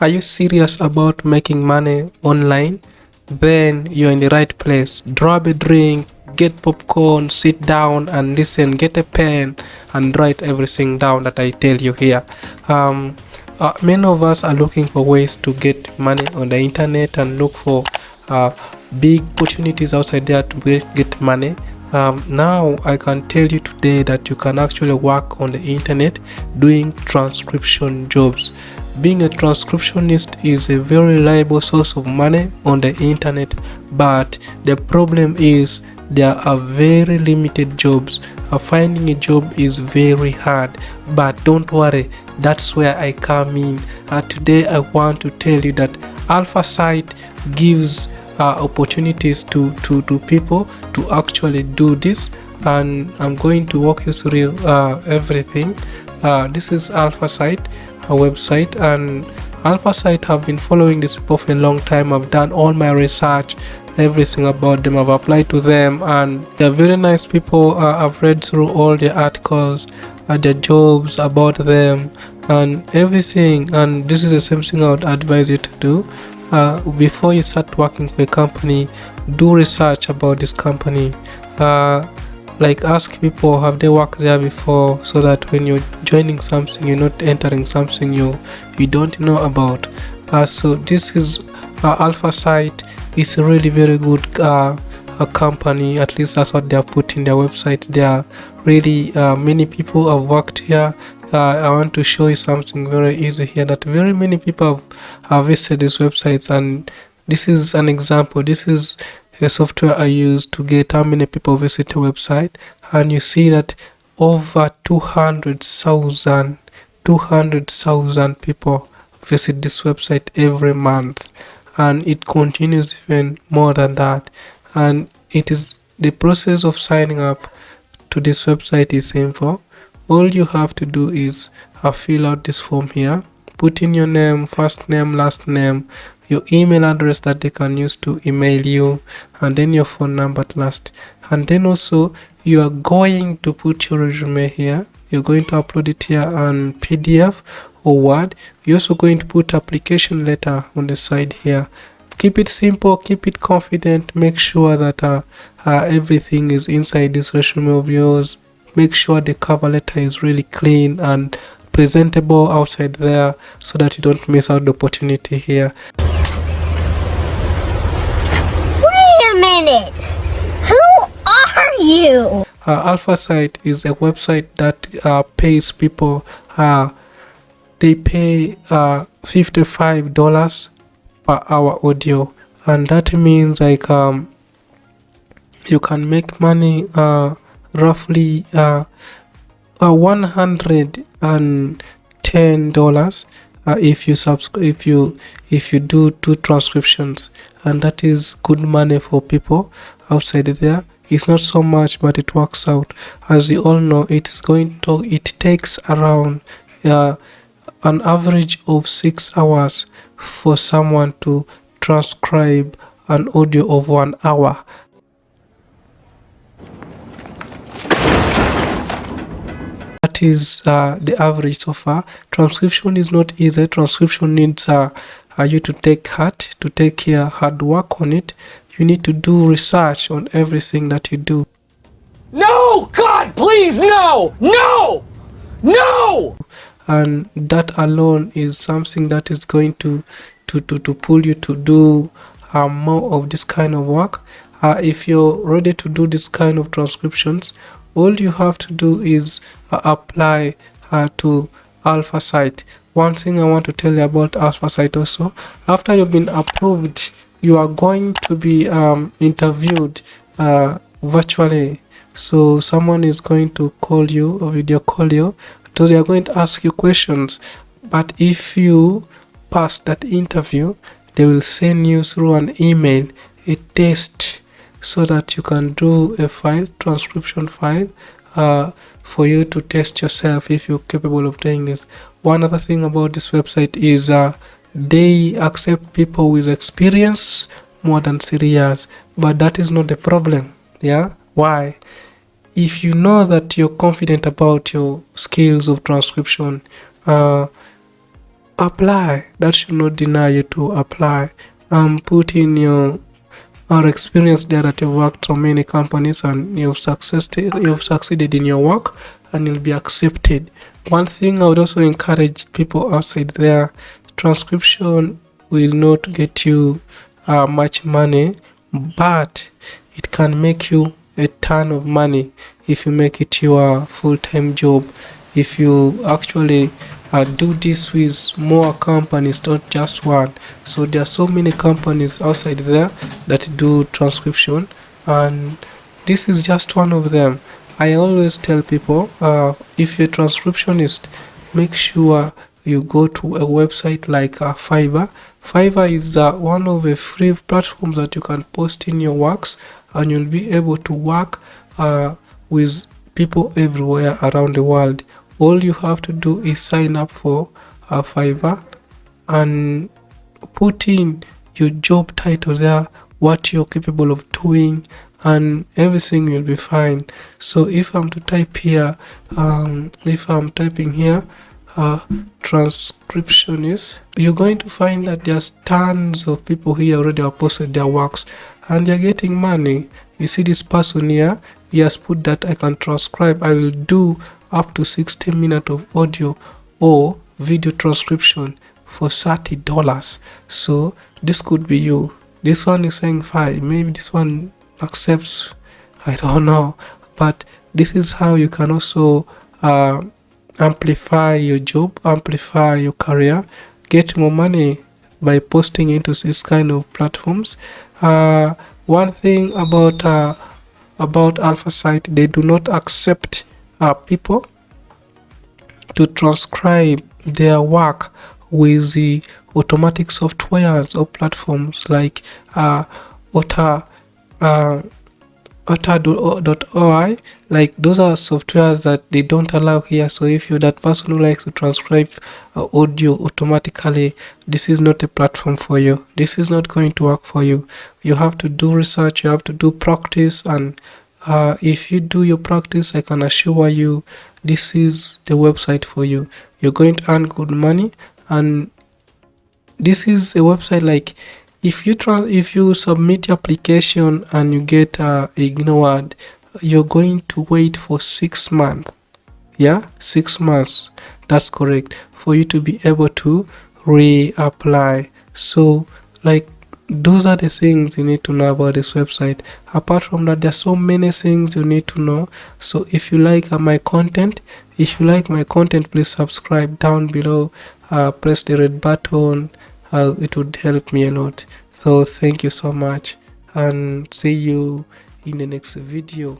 Are you serious about making money online? Then you're in the right place. Grab a drink, get popcorn, sit down and listen, get a pen and write everything down that I tell you here. Many of us are looking for ways to get money on the internet and look for big opportunities outside there to get money. Now I can tell you today that you can actually work on the internet doing transcription jobs. Being a transcriptionist is a very reliable source of money on the internet, but the problem is there are very limited jobs. Finding a job is very hard, but don't worry, that's where I come in. Today I want to tell you that Alpha Site gives opportunities to people to actually do this, and I'm going to walk you through everything. This is Alpha Site, a website, and Alpha Site have been following this for a long time. I've done all my research, everything about them. I've applied to them and they're very nice people. I've read through all their articles, their jobs about them and everything, and this is the same thing I would advise you to do. Before you start working for a company, do research about this company. Like ask people, have they worked there before, so that when you're joining something, you're not entering something you don't know about. So this is Alpha Site. It's a really very good a company, at least that's what they have put in their website. There are really many people have worked here. I want to show you something very easy here, that very many people have visited these websites, and this is an example. This is a software I use to get how many people visit a website, and you see that over 200,000 people visit this website every month, and it continues even more than that. And it is the process of signing up to this website is simple. All you have to do is fill out this form here, put in your name, first name, last name, your email address that they can use to email you, and then your phone number at last. And then also you are going to put your resume here. You're going to upload it here on PDF or Word. You're also going to put application letter on the side here. Keep it simple, keep it confident, make sure that everything is inside this resume of yours. Make sure the cover letter is really clean and presentable outside there, so that you don't miss out the opportunity here. Wait a minute! Who are you? Alpha Site is a website that pays people. They pay $55 per hour audio, and that means like you can make money roughly $110 if you do 2 transcriptions, and that is good money for people outside there. It's not so much, but it works out. As you all know, it takes around an average of 6 hours for someone to transcribe an audio of 1 hour. That is the average so far. Transcription is not easy. Transcription needs you to take hard work on it. You need to do research on everything that you do. No! God, please, no! No! No! And that alone is something that is going to pull you to do more of this kind of work. If you're ready to do this kind of transcriptions, all you have to do is apply to Alpha Site. One thing I want to tell you about Alpha Site also, after you've been approved, you are going to be interviewed virtually. So someone is going to call you or video call you. So they are going to ask you questions, but if you pass that interview, they will send you through an email a test, so that you can do a transcription file for you to test yourself if you're capable of doing this. One other thing about this website is they accept people with experience more than 3 years, but that is not the problem. Yeah, why? If you know that you're confident about your skills of transcription, apply. That should not deny you to apply. Put in your experience there that you've worked for many companies and you've succeeded in your work and you'll be accepted. One thing I would also encourage people outside there, transcription will not get you much money, but it can make you a ton of money if you make it your full-time job. If you actually do this with more companies, not just one. So there are so many companies outside there that do transcription, and this is just one of them. I always tell people, if you're a transcriptionist, make sure you go to a website like Fiverr. Fiverr is one of the free platforms that you can post in your works, and you'll be able to work with people everywhere around the world. All you have to do is sign up for Fiverr and put in your job title there, what you're capable of doing, and everything will be fine. So if I'm to type here, if I'm typing here transcriptionist, you're going to find that there's tons of people here already have posted their works and they're getting money. You see this person here, he has put that I can transcribe, I will do up to 60 minutes of audio or video transcription for $30. So this could be you. This one is saying 5, maybe this one accepts, I don't know, but this is how you can also amplify your job, amplify your career, get more money by posting into this kind of platforms. One thing about Alpha Site, they do not accept people to transcribe their work with the automatic softwares or platforms like Otter.oi. Like those are softwares that they don't allow here. So if you're that person who likes to transcribe audio automatically, this is not a platform for you. This is not going to work for you. You have to do research, you have to do practice, and if you do your practice, I can assure you this is the website for you. You're going to earn good money, and this is a website like if you submit your application and you get ignored, you're going to wait for 6 months. Yeah, 6 months. That's correct, for you to be able to reapply. So like those are the things you need to know about this website. Apart from that, there's so many things you need to know. So if you like my content, please subscribe down below, press the red button. It would help me a lot. So thank you so much, and see you in the next video.